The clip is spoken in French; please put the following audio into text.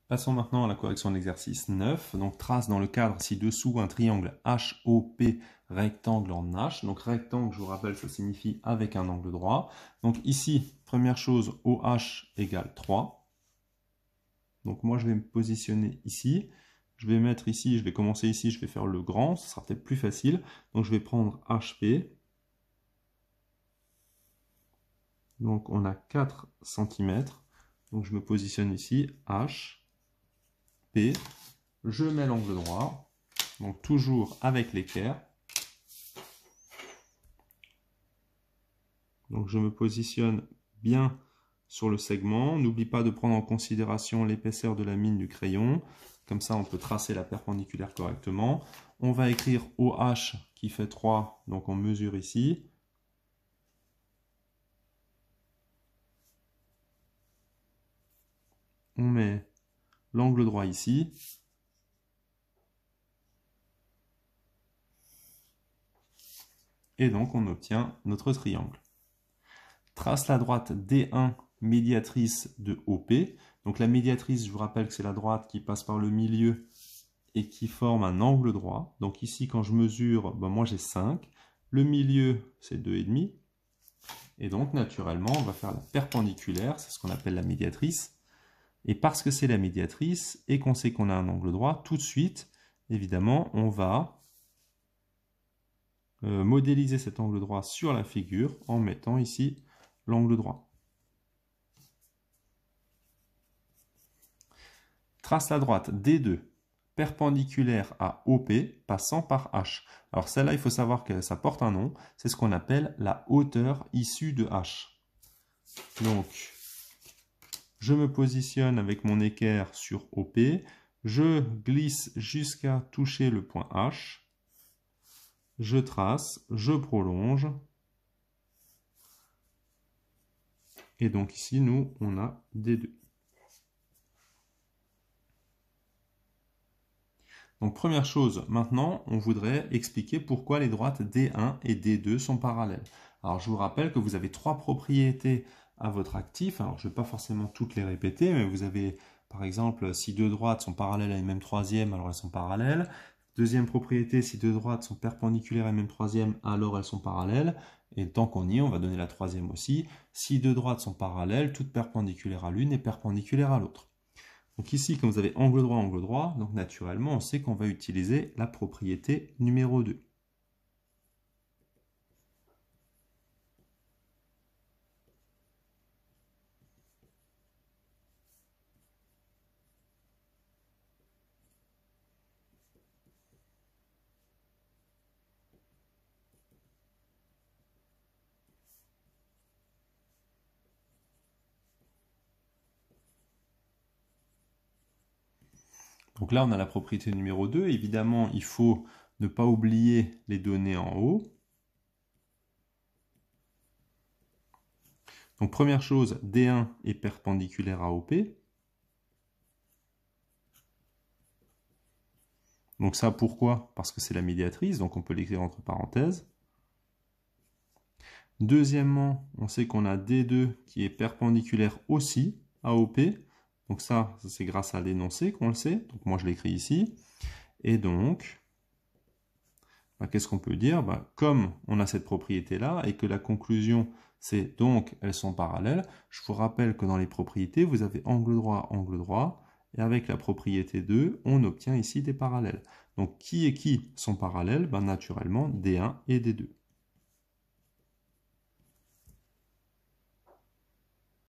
Passons maintenant à la correction de l'exercice 9. Donc trace dans le cadre ci-dessous un triangle HOP rectangle en H. Donc rectangle, je vous rappelle, ça signifie avec un angle droit. Donc ici, première chose, OH égale 3. Donc moi, je vais me positionner ici. Je vais mettre ici, je vais commencer ici, je vais faire le grand, ce sera peut-être plus facile. Donc je vais prendre HP. Donc on a 4 cm. Donc je me positionne ici, H, P. Je mets l'angle droit, donc toujours avec l'équerre. Donc je me positionne bien sur le segment. N'oublie pas de prendre en considération l'épaisseur de la mine du crayon. Comme ça, on peut tracer la perpendiculaire correctement. On va écrire OH qui fait 3, donc on mesure ici. On met l'angle droit ici. Et donc on obtient notre triangle. Trace la droite D1 médiatrice de OP. Donc la médiatrice, je vous rappelle que c'est la droite qui passe par le milieu et qui forme un angle droit. Donc ici, quand je mesure, ben moi j'ai 5. Le milieu, c'est 2,5. Et donc, naturellement, on va faire la perpendiculaire, c'est ce qu'on appelle la médiatrice. Et parce que c'est la médiatrice et qu'on sait qu'on a un angle droit, tout de suite, évidemment, on va modéliser cet angle droit sur la figure en mettant ici l'angle droit. Trace la droite D2, perpendiculaire à OP, passant par H. Alors celle-là, il faut savoir que ça porte un nom, c'est ce qu'on appelle la hauteur issue de H. Donc, je me positionne avec mon équerre sur OP, je glisse jusqu'à toucher le point H, je trace, je prolonge, et donc ici, nous, on a D2. Donc première chose, maintenant, on voudrait expliquer pourquoi les droites D1 et D2 sont parallèles. Alors je vous rappelle que vous avez 3 propriétés à votre actif. Alors je ne vais pas forcément toutes les répéter, mais vous avez par exemple si deux droites sont parallèles à une même troisième, alors elles sont parallèles. Deuxième propriété, si deux droites sont perpendiculaires à une même troisième, alors elles sont parallèles. Et tant qu'on y est, on va donner la troisième aussi. Si deux droites sont parallèles, toutes perpendiculaires à l'une et perpendiculaires à l'autre. Donc ici, comme vous avez angle droit, donc naturellement, on sait qu'on va utiliser la propriété numéro 2. Donc là, on a la propriété numéro 2. Évidemment, il faut ne pas oublier les données en haut. Donc première chose, D1 est perpendiculaire à OP. Donc ça, pourquoi? Parce que c'est la médiatrice, donc on peut l'écrire entre parenthèses. Deuxièmement, on sait qu'on a D2 qui est perpendiculaire aussi à OP. Donc ça c'est grâce à l'énoncé qu'on le sait. Donc moi, je l'écris ici. Et donc, qu'est-ce qu'on peut dire? Comme on a cette propriété-là et que la conclusion, c'est donc elles sont parallèles, je vous rappelle que dans les propriétés, vous avez angle droit, et avec la propriété 2, on obtient ici des parallèles. Donc, qui et qui sont parallèles? Naturellement, D1 et D2.